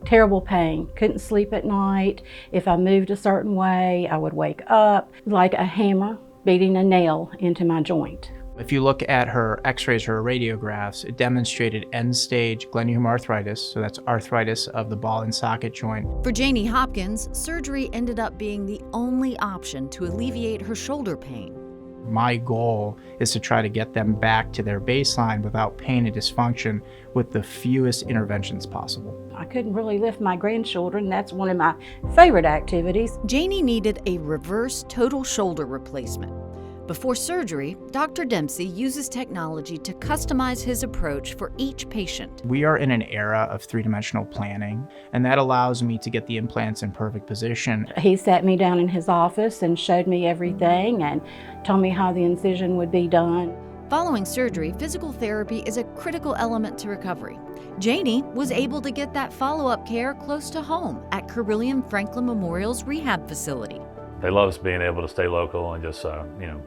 terrible pain. Couldn't sleep at night. If I moved a certain way, I would wake up like a hammer beating a nail into my joint. If you look at her x-rays, her radiographs, it demonstrated end-stage glenohumeral arthritis, so that's arthritis of the ball and socket joint. For Janie Hopkins, surgery ended up being the only option to alleviate her shoulder pain. My goal is to try to get them back to their baseline without pain and dysfunction with the fewest interventions possible. I couldn't really lift my grandchildren. That's one of my favorite activities. Janie needed a reverse total shoulder replacement. Before surgery, Dr. Dempsey uses technology to customize his approach for each patient. We are in an era of three-dimensional planning, and that allows me to get the implants in perfect position. He sat me down in his office and showed me everything and told me how the incision would be done. Following surgery, physical therapy is a critical element to recovery. Janie was able to get that follow-up care close to home at Carilion Franklin Memorial's rehab facility. They love us being able to stay local and just,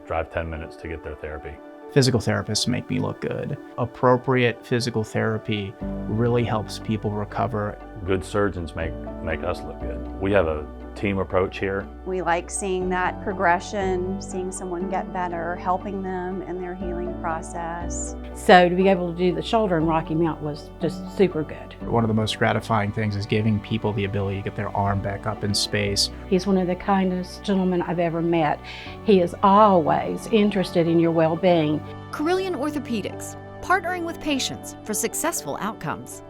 drive 10 minutes to get their therapy. Physical therapists make me look good. Appropriate physical therapy really helps people recover. Good surgeons make us look good. We have a team approach here. We like seeing that progression, seeing someone get better, helping them in their healing process. So to be able to do the shoulder in Rocky Mount was just super good. One of the most gratifying things is giving people the ability to get their arm back up in space. He's one of the kindest gentlemen I've ever met. He is always interested in your well-being. Carilion Orthopaedics, partnering with patients for successful outcomes.